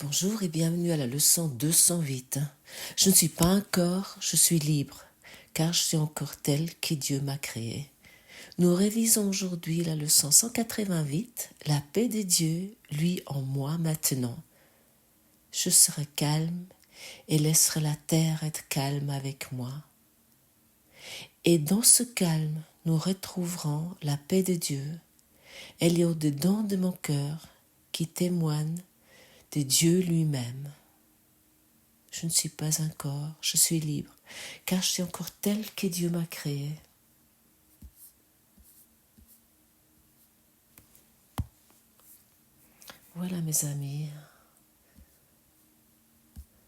Bonjour et bienvenue à la leçon 208. Je ne suis pas un corps, je suis libre, car je suis encore tel que Dieu m'a créé. Nous révisons aujourd'hui la leçon 188, la paix de Dieu, lui en moi maintenant. Je serai calme et laisserai la terre être calme avec moi. Et dans ce calme, nous retrouverons la paix de Dieu. Elle est au-dedans de mon cœur qui témoigne de Dieu lui-même. Je ne suis pas un corps, je suis libre, car je suis encore tel que Dieu m'a créé. Voilà mes amis.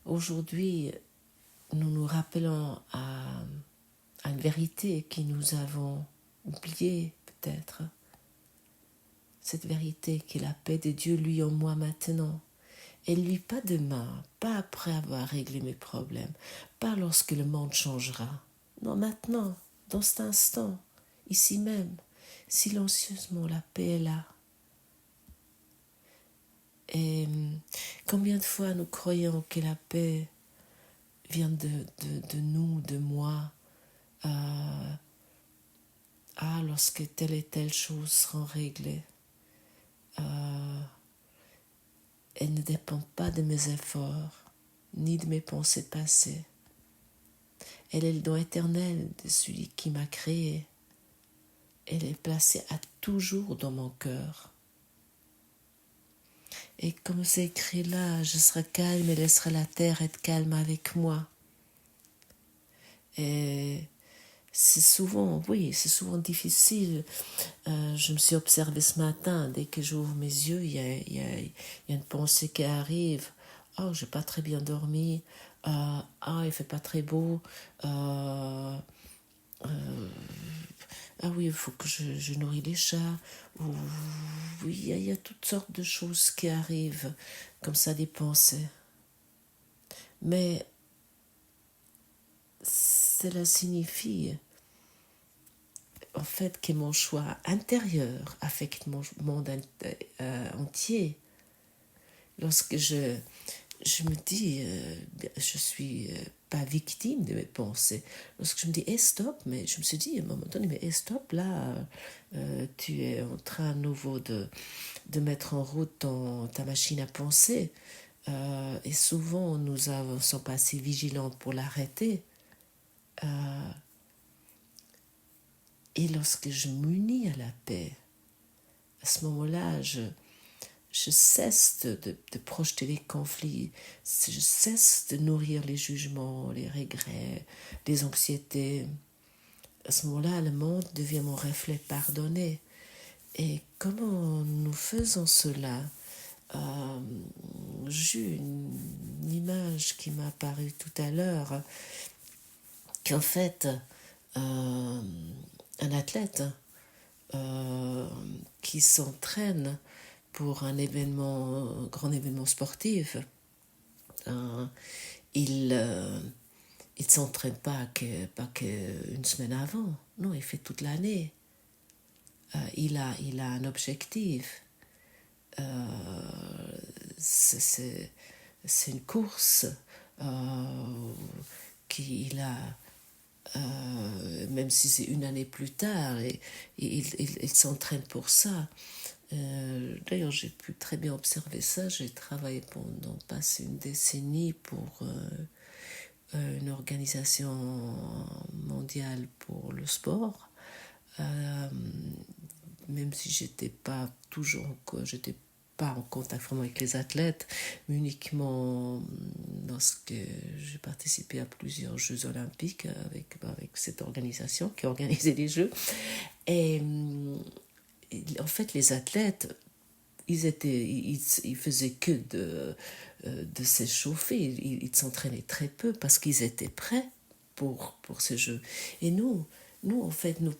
Aujourd'hui, nous nous rappelons à une vérité que nous avons oubliée peut-être. Cette vérité qui est la paix de Dieu, lui en moi maintenant. Et lui pas demain, pas après avoir réglé mes problèmes, pas lorsque le monde changera. Non, maintenant, dans cet instant, ici même, silencieusement, la paix est là. Et combien de fois nous croyons que la paix vient de nous, de moi, lorsque telle et telle chose seront réglées. Elle ne dépend pas de mes efforts, ni de mes pensées passées. Elle est le don éternel de celui qui m'a créé. Elle est placée à toujours dans mon cœur. Et comme c'est écrit là, je serai calme et laisserai la terre être calme avec moi. Et c'est souvent difficile. Je me suis observée ce matin, dès que j'ouvre mes yeux, il y a une pensée qui arrive. Oh, j'ai pas très bien dormi. Il fait pas très beau. Ah oui, il faut que je nourris les chats. Ou, oui, il y a toutes sortes de choses qui arrivent, comme ça, des pensées. Mais cela signifie en fait que mon choix intérieur affecte mon monde entier. Lorsque je me dis, je suis pas victime de mes pensées. Lorsque je me dis, stop, mais je me suis dit à un moment donné, mais stop, là, tu es en train à nouveau de mettre en route ta machine à penser. Et souvent, nous ne sommes pas assez vigilantes pour l'arrêter. Et lorsque je m'unis à la paix, à ce moment-là, je cesse de projeter les conflits, je cesse de nourrir les jugements, les regrets, les anxiétés. À ce moment-là, le monde devient mon reflet pardonné. Et comment nous faisons cela? J'ai une image qui m'a apparue tout à l'heure, qu'en fait, un athlète qui s'entraîne pour un grand événement sportif, il ne s'entraîne pas qu'une semaine avant. Non, il fait toute l'année. Il a un objectif. C'est une course qu'il a. Même si c'est une année plus tard, et il s'entraîne pour ça. D'ailleurs, j'ai pu très bien observer ça. J'ai travaillé pendant passé une décennie pour une organisation mondiale pour le sport. Même si j'étais pas en contact vraiment avec les athlètes, mais uniquement lorsque j'ai participé à plusieurs Jeux olympiques avec cette organisation qui organisait les Jeux. Et en fait, les athlètes, ils faisaient que de s'échauffer. Ils s'entraînaient très peu parce qu'ils étaient prêts pour ces Jeux. Et nous, en fait, nous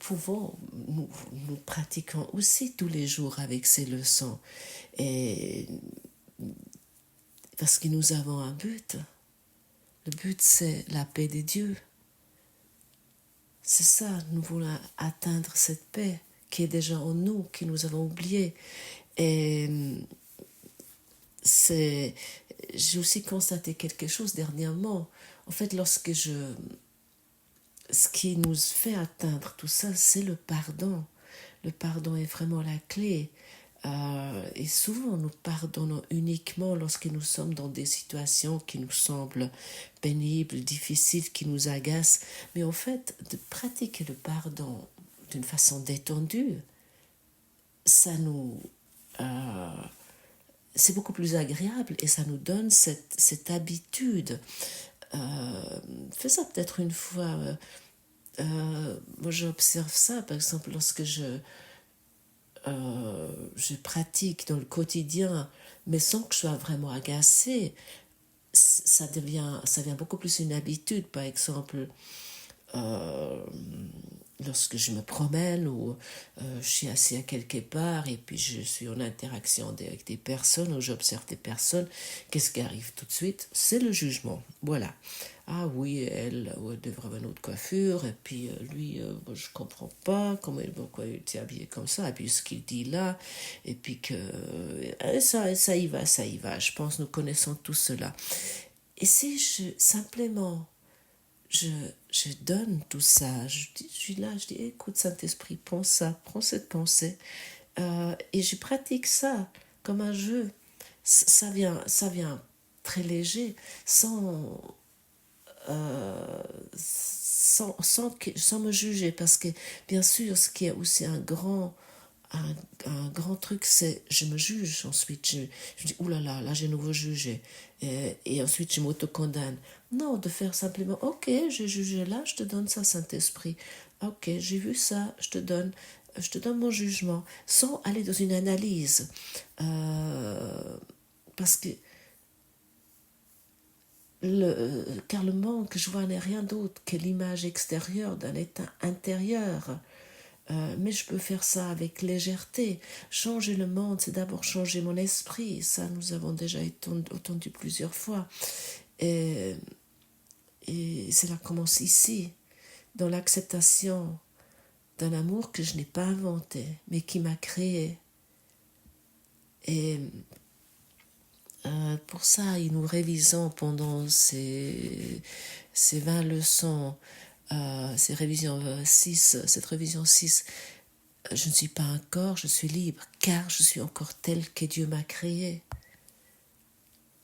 pratiquons aussi tous les jours avec ces leçons. Et parce que nous avons un but. Le but, c'est la paix de Dieu. C'est ça, nous voulons atteindre cette paix qui est déjà en nous, que nous avons oubliée. Et j'ai aussi constaté quelque chose dernièrement. En fait, ce qui nous fait atteindre tout ça, c'est le pardon. Le pardon est vraiment la clé. Et souvent, nous pardonnons uniquement lorsque nous sommes dans des situations qui nous semblent pénibles, difficiles, qui nous agacent. Mais en fait, de pratiquer le pardon d'une façon détendue, ça nous... euh, c'est beaucoup plus agréable et ça nous donne cette habitude. Fais ça peut-être une fois. Moi, j'observe ça, par exemple, lorsque je pratique dans le quotidien, mais sans que je sois vraiment agacée, ça devient beaucoup plus une habitude. Par exemple, euh, lorsque je me promène ou je suis assis à quelque part et puis je suis en interaction avec des personnes ou j'observe des personnes, qu'est-ce qui arrive tout de suite? C'est le jugement. Voilà. Ah oui, elle, ouais, devrait avoir une autre coiffure, et puis lui, je comprends pas pourquoi il s'est habillé comme ça, et puis ce qu'il dit là, et puis que ça y va, ça y va. Je pense que nous connaissons tout cela. Et si simplement je, je donne tout ça. Je suis là, je dis, écoute Saint-Esprit, prends ça, prends cette pensée. Et je pratique ça comme un jeu. Ça vient très léger, sans me juger. Parce que, bien sûr, ce qui est aussi un grand truc, c'est je me juge ensuite. Je dis, oulala, là j'ai nouveau jugé. Et ensuite je m'auto-condamne. Non, de faire simplement, ok, j'ai jugé là, je te donne ça, Saint-Esprit. Ok, j'ai vu ça, je te donne mon jugement, sans aller dans une analyse. Parce que car le manque que je vois n'est rien d'autre que l'image extérieure d'un état intérieur. Mais je peux faire ça avec légèreté. Changer le monde, c'est d'abord changer mon esprit. Ça, nous avons déjà entendu plusieurs fois. Et, et cela commence ici, dans l'acceptation d'un amour que je n'ai pas inventé, mais qui m'a créé. Et pour ça, nous révisons pendant ces 20 leçons, cette révision 6, je ne suis pas un corps, je suis libre, car je suis encore tel que Dieu m'a créé.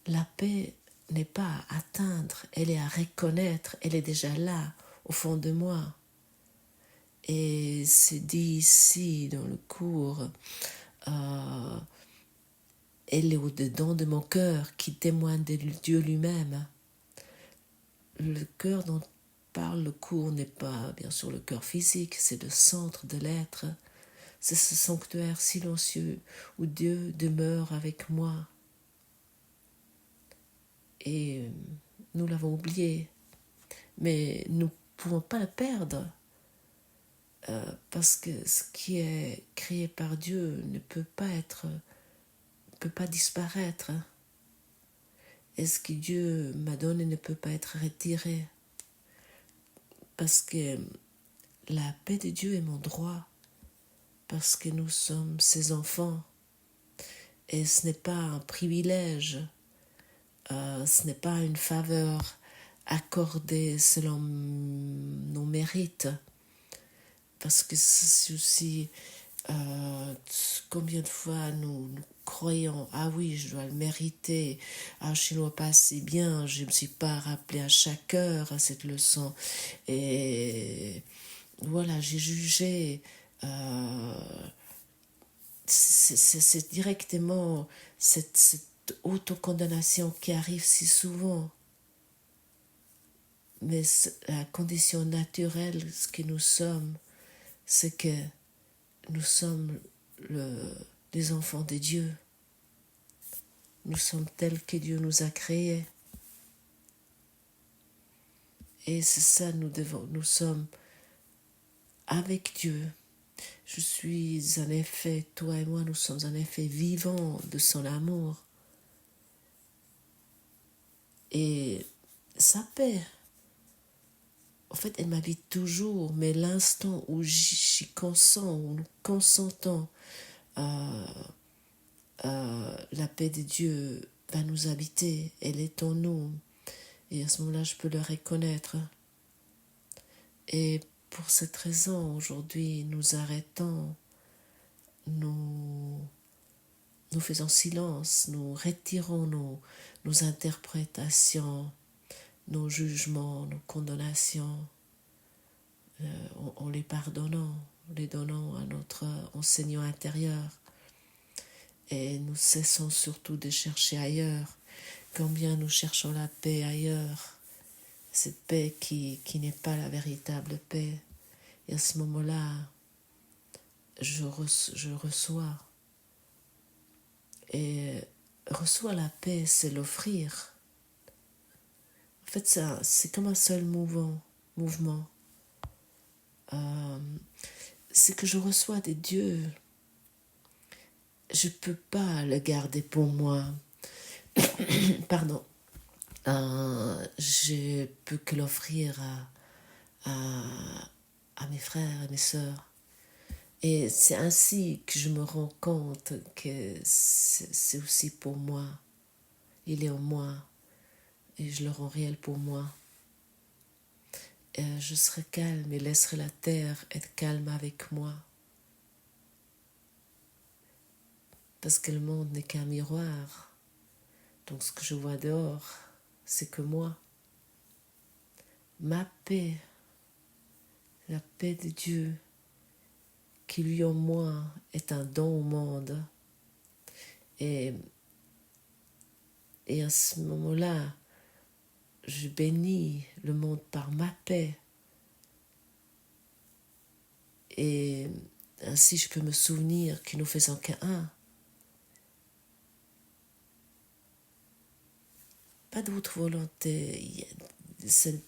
La paix n'est pas à atteindre, elle est à reconnaître, elle est déjà là, au fond de moi. Et c'est dit ici dans le cours, elle est au-dedans de mon cœur qui témoigne de Dieu lui-même. Le cœur dont parle le cours n'est pas bien sûr le cœur physique, c'est le centre de l'être. C'est ce sanctuaire silencieux où Dieu demeure avec moi. Et nous l'avons oublié, mais nous ne pouvons pas le perdre. Parce que ce qui est créé par Dieu ne peut pas disparaître. Et ce que Dieu m'a donné ne peut pas être retiré. Parce que la paix de Dieu est mon droit. Parce que nous sommes ses enfants. Et ce n'est pas un privilège. Ce n'est pas une faveur accordée selon nos mérites. Parce que c'est aussi combien de fois nous croyons, ah oui, je dois le mériter, ah je ne dois pas assez bien, je ne me suis pas rappelé à chaque heure à cette leçon. Et voilà, j'ai jugé. C'est directement cette autocondamnation qui arrive si souvent. Mais la condition naturelle, ce que nous sommes, c'est que nous sommes les enfants de Dieu. Nous sommes tels que Dieu nous a créés. Et c'est ça, nous sommes avec Dieu. Je suis en effet, toi et moi, nous sommes en effet vivants de son amour. Et sa paix, en fait, elle m'habite toujours, mais l'instant où j'y consens, où nous consentons la paix de Dieu va nous habiter, elle est en nous. Et à ce moment-là, je peux le reconnaître. Et pour cette raison, aujourd'hui, nous arrêtons, nous faisons silence, nous retirons nos interprétations, nos jugements, nos condamnations, en les pardonnant, les donnant à notre enseignant intérieur. Et nous cessons surtout de chercher ailleurs. Combien nous cherchons la paix ailleurs, cette paix qui n'est pas la véritable paix. Et à ce moment-là, je reçois. Et reçois la paix, c'est l'offrir. En fait, c'est comme un seul mouvement. C'est que je reçois des dieux. Je ne peux pas le garder pour moi. Pardon. Je peux que l'offrir à mes frères et mes sœurs. Et c'est ainsi que je me rends compte que c'est aussi pour moi. Il est en moi et je le rends réel pour moi. Je serai calme et laisserai la terre être calme avec moi. Parce que le monde n'est qu'un miroir. Donc ce que je vois dehors, c'est que moi. Ma paix, la paix de Dieu, qui lui en moi est un don au monde. Et à ce moment-là, je bénis le monde par ma paix. Et ainsi je peux me souvenir que nous faisons qu'un. Pas d'autre volonté. Celle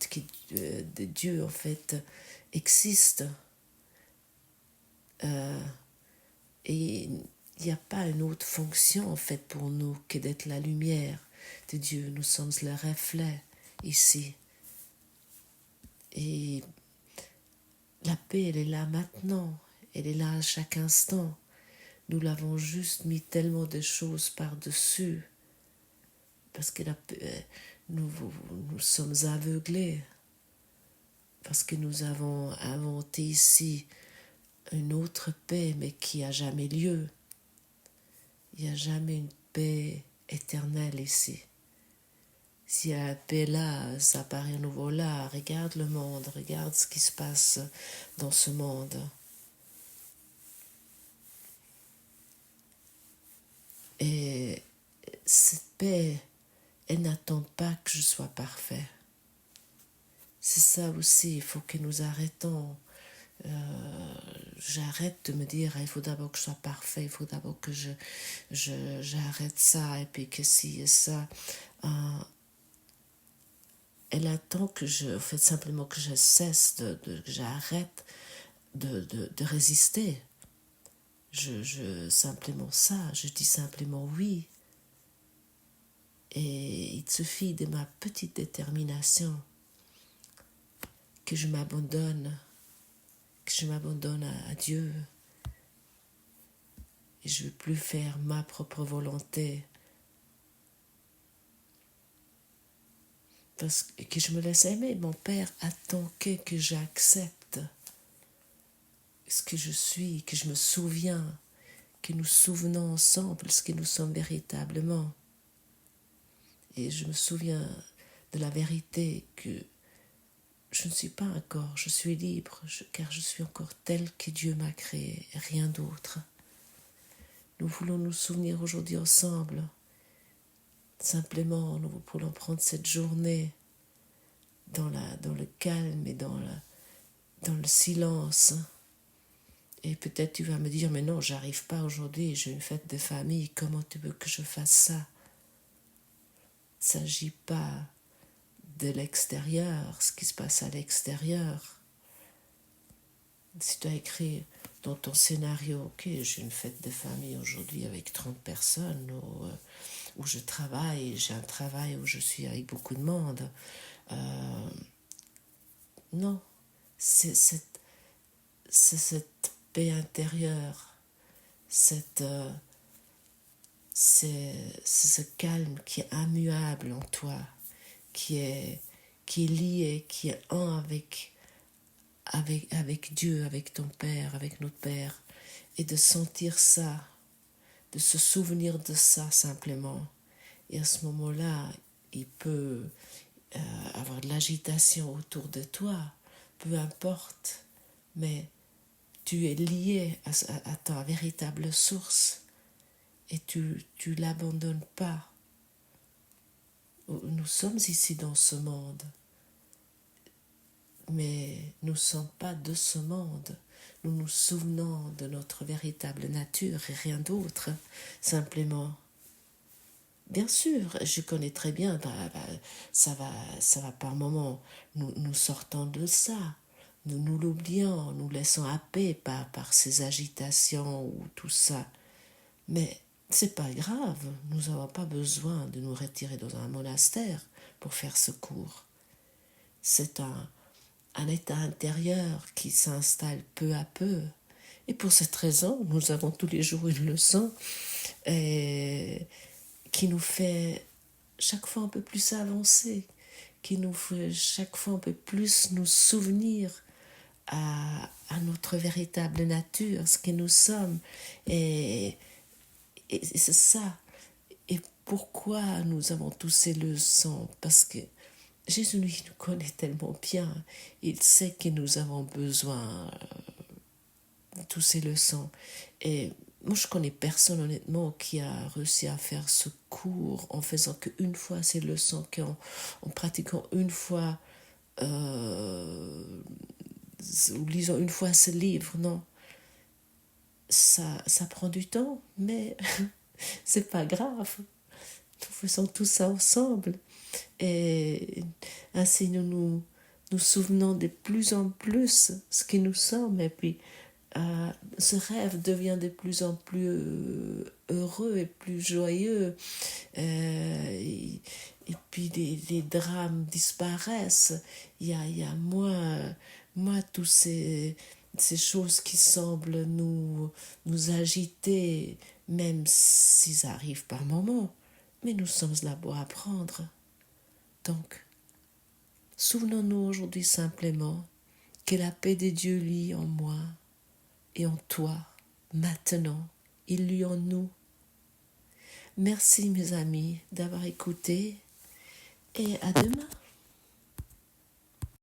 de Dieu, en fait, existe. Et il n'y a pas une autre fonction, en fait, pour nous que d'être la lumière de Dieu. Nous sommes le reflet ici. Et la paix, elle est là maintenant. Elle est là à chaque instant. Nous l'avons juste mis tellement de choses par-dessus. Parce que nous sommes aveuglés. Parce que nous avons inventé ici une autre paix, mais qui n'a jamais lieu. Il n'y a jamais une paix éternelle ici. Si la paix là, ça paraît à nouveau là, regarde le monde, regarde ce qui se passe dans ce monde. Et cette paix, elle n'attend pas que je sois parfait. C'est ça aussi, il faut que nous arrêtons. J'arrête de me dire il faut d'abord que je sois parfait, il faut d'abord que j'arrête ça et puis que si et ça. Elle attend que simplement que je cesse, que j'arrête de résister. Simplement ça, je dis simplement oui. Et il suffit de ma petite détermination que je m'abandonne à Dieu. Et je ne veux plus faire ma propre volonté. Parce que je me laisse aimer. Mon Père attend que j'accepte ce que je suis, que je me souviens, que nous souvenons ensemble ce que nous sommes véritablement. Et je me souviens de la vérité que je ne suis pas un corps, je suis libre, car je suis encore tel que Dieu m'a créé, rien d'autre. Nous voulons nous souvenir aujourd'hui ensemble. Simplement, nous voulons prendre cette journée dans le calme et dans le silence. Et peut-être tu vas me dire, mais non, j'arrive pas aujourd'hui, j'ai une fête de famille, comment tu veux que je fasse ça? Il ne s'agit pas de l'extérieur, ce qui se passe à l'extérieur. Si tu as écrit dans ton scénario, ok, j'ai une fête de famille aujourd'hui avec 30 personnes, où je travaille, j'ai un travail où je suis avec beaucoup de monde. Non, c'est cette paix intérieure, cette c'est ce calme qui est immuable en toi, qui est lié, qui est un avec Dieu, avec ton Père, avec notre Père, et de sentir ça, de se souvenir de ça simplement. Et à ce moment-là, il peut avoir de l'agitation autour de toi, peu importe, mais tu es lié à ta véritable source et tu l'abandonnes pas. Nous sommes ici dans ce monde, mais nous ne sommes pas de ce monde. Nous nous souvenons de notre véritable nature et rien d'autre, simplement. Bien sûr, je connais très bien, ça va par moments. Nous sortons de ça, nous l'oublions, nous laissons happer par ces agitations ou tout ça. Mais c'est pas grave, nous n'avons pas besoin de nous retirer dans un monastère pour faire ce cours. C'est un état intérieur qui s'installe peu à peu. Et pour cette raison, nous avons tous les jours une leçon qui nous fait chaque fois un peu plus avancer, qui nous fait chaque fois un peu plus nous souvenir à notre véritable nature, ce que nous sommes. Et c'est ça. Et pourquoi nous avons tous ces leçons? Parce que Jésus nous connaît tellement bien. Il sait que nous avons besoin de toutes ces leçons. Et moi, je connais personne, honnêtement, qui a réussi à faire ce cours en faisant qu'une fois ces leçons, en pratiquant une fois, ou lisant une fois ce livre. Non, ça prend du temps, mais c'est pas grave. Nous faisons tout ça ensemble. Et ainsi, nous souvenons de plus en plus ce que nous sommes. Et puis, ce rêve devient de plus en plus heureux et plus joyeux. Et puis, les drames disparaissent. Il y a moins tous ces choses qui semblent nous agiter, même s'ils arrivent par moments. Mais nous sommes là pour apprendre. Donc, souvenons-nous aujourd'hui simplement que la paix de Dieu lit en moi et en toi, maintenant. Il lit en nous. Merci mes amis d'avoir écouté et à demain.